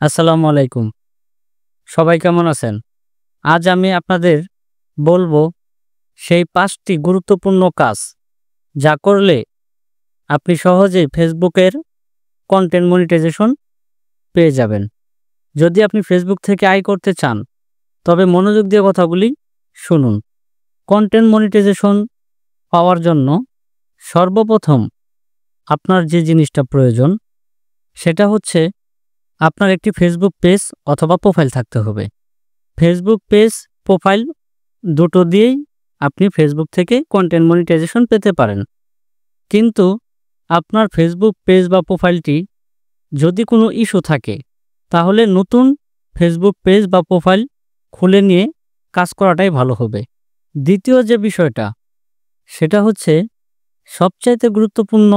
আসসালামু আলাইকুম। সবাই কেমন আছেন? আজ আমি আপনাদের বলবো সেই ৫টি গুরুত্বপূর্ণ কাজ যা করলে আপনি সহজেই ফেসবুকের কন্টেন্ট মনিটাইজেশন পেয়ে যাবেন। যদি আপনি ফেসবুক থেকে আয় করতে চান তবে মনোযোগ দিয়ে কথাগুলি শুনুন। কন্টেন্ট মনিটাইজেশন পাওয়ার জন্য সর্বপ্রথম আপনার যে জিনিসটা প্রয়োজন সেটা হচ্ছে আপনার একটি ফেসবুক পেজ অথবা প্রোফাইল থাকতে হবে। ফেসবুক পেজ, প্রোফাইল দুটো দিয়েই আপনি ফেসবুক থেকে কন্টেন্ট মনিটাইজেশন পেতে পারেন। কিন্তু আপনার ফেসবুক পেজ বা প্রোফাইলটি যদি কোনো ইস্যু থাকে তাহলে নতুন ফেসবুক পেজ বা প্রোফাইল খুলে নিয়ে কাজ করাটাই ভালো হবে। দ্বিতীয় যে বিষয়টা সেটা হচ্ছে সবচাইতে গুরুত্বপূর্ণ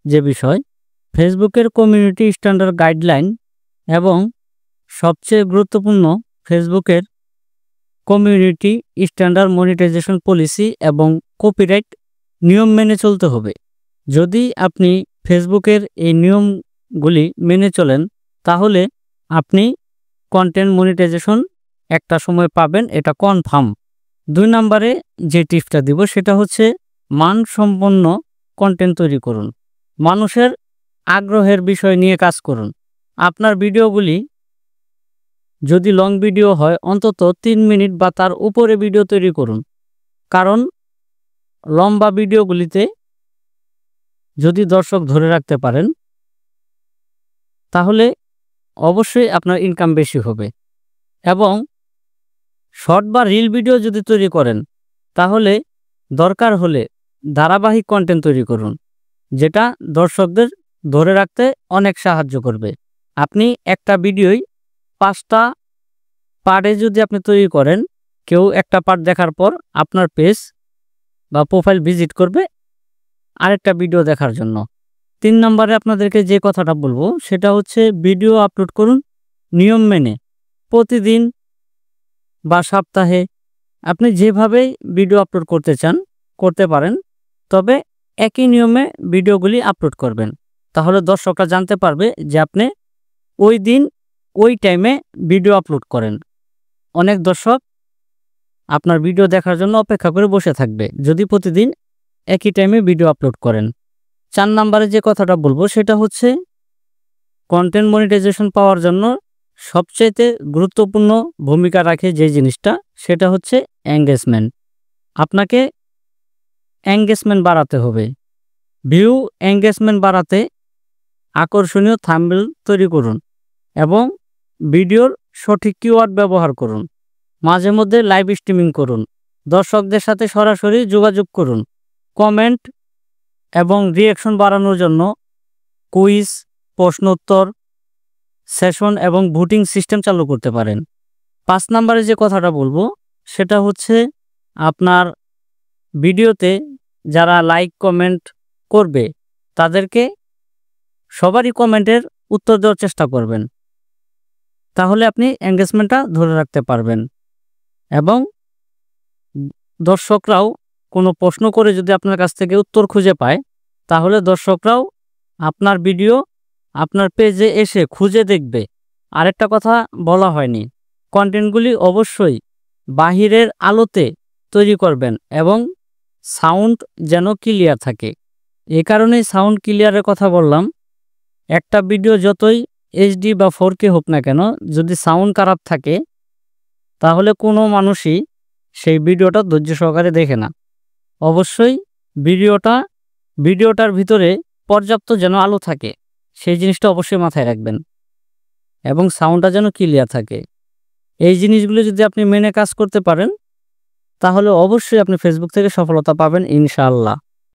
যে বিষয়, ফেসবুকের কমিউনিটি স্ট্যান্ডার্ড গাইডলাইন এবং সবচেয়ে গুরুত্বপূর্ণ ফেসবুকের কমিউনিটি স্ট্যান্ডার্ড মনিটাইজেশন পলিসি এবং কপিরাইট নিয়ম মেনে চলতে হবে। যদি আপনি ফেসবুকের এই নিয়মগুলি মেনে চলেন তাহলে আপনি কন্টেন্ট মনিটাইজেশন একটা সময় পাবেন, এটা কনফার্ম। ২ নম্বরে যে টিপসটা দিব সেটা হচ্ছে মানসম্পন্ন কন্টেন্ট তৈরি করুন। মানুষের আগ্রহের বিষয় নিয়ে কাজ করুন। আপনার ভিডিওগুলি যদি লং ভিডিও হয় অন্তত ৩ মিনিট বা তার উপরে ভিডিও তৈরি করুন, কারণ লম্বা ভিডিওগুলিতে যদি দর্শক ধরে রাখতে পারেন তাহলে অবশ্যই আপনার ইনকাম বেশি হবে। এবং শর্ট বা রিল ভিডিও যদি তৈরি করেন তাহলে দরকার হলে ধারাবাহিক কন্টেন্ট তৈরি করুন, যেটা দর্শকদের ধরে রাখতে অনেক সাহায্য করবে। আপনি একটা ভিডিওই ৫টা পার্টে যদি আপনি তৈরি করেন, কেউ একটা পার্ট দেখার পর আপনার পেজ বা প্রোফাইল ভিজিট করবে আরেকটা ভিডিও দেখার জন্য। ৩ নম্বরে আপনাদেরকে যে কথাটা বলবো সেটা হচ্ছে ভিডিও আপলোড করুন নিয়ম মেনে। প্রতিদিন বা সপ্তাহে আপনি যেভাবেই ভিডিও আপলোড করতে চান করতে পারেন, তবে একই নিয়মে ভিডিওগুলি আপলোড করবেন। তাহলে দর্শকরা জানতে পারবে যে আপনি ওই দিন ওই টাইমে ভিডিও আপলোড করেন। অনেক দর্শক আপনার ভিডিও দেখার জন্য অপেক্ষা করে বসে থাকবে যদি প্রতিদিন একই টাইমে ভিডিও আপলোড করেন। ৪ নম্বরে যে কথাটা বলবো সেটা হচ্ছে কন্টেন্ট মনিটাইজেশন পাওয়ার জন্য সবচাইতে গুরুত্বপূর্ণ ভূমিকা রাখে যে জিনিসটা সেটা হচ্ছে এঙ্গেজমেন্ট। আপনাকে এঙ্গেজমেন্ট বাড়াতে হবে। ভিউ এঙ্গেজমেন্ট বাড়াতে আকর্ষণীয় থাম্বনেল তৈরি করুন এবং ভিডিওর সঠিক কিওয়ার্ড ব্যবহার করুন। মাঝে মধ্যে লাইভ স্ট্রিমিং করুন। দর্শকদের সাথে সরাসরি যোগাযোগ করুন। কমেন্ট এবং রিঅ্যাকশন বাড়ানোর জন্য কুইজ, প্রশ্নোত্তর সেশন এবং ভোটিং সিস্টেম চালু করতে পারেন। ৫ নম্বরে যে কথাটা বলবো সেটা হচ্ছে আপনার ভিডিওতে যারা লাইক কমেন্ট করবে তাদেরকে সবারই কমেন্টের উত্তর দেওয়ার চেষ্টা করবেন, তাহলে আপনি এঙ্গেজমেন্টটা ধরে রাখতে পারবেন। এবং দর্শকরাও কোনো প্রশ্ন করে যদি আপনার কাছ থেকে উত্তর খুঁজে পায় তাহলে দর্শকরাও আপনার ভিডিও আপনার পেজে এসে খুঁজে দেখবে। আরেকটা কথা বলা হয়নি, কন্টেন্টগুলি অবশ্যই বাহিরের আলোতে তৈরি করবেন এবং সাউন্ড যেন ক্লিয়ার থাকে। এই কারণেই সাউন্ড ক্লিয়ারের কথা বললাম। একটা ভিডিও যতই এইচডি বা 4K হোক না কেন, যদি সাউন্ড খারাপ থাকে তাহলে কোনো মানুষই সেই ভিডিওটা ধৈর্য সহকারে দেখে না। অবশ্যই ভিডিওটার ভিতরে পর্যাপ্ত যেন আলো থাকে, সেই জিনিসটা অবশ্যই মাথায় রাখবেন এবং সাউন্ডটা যেন ক্লিয়ার থাকে। এই জিনিসগুলো যদি আপনি মেনে কাজ করতে পারেন তাহলে অবশ্যই আপনি ফেসবুক থেকে সফলতা পাবেন ইনশাআল্লাহ।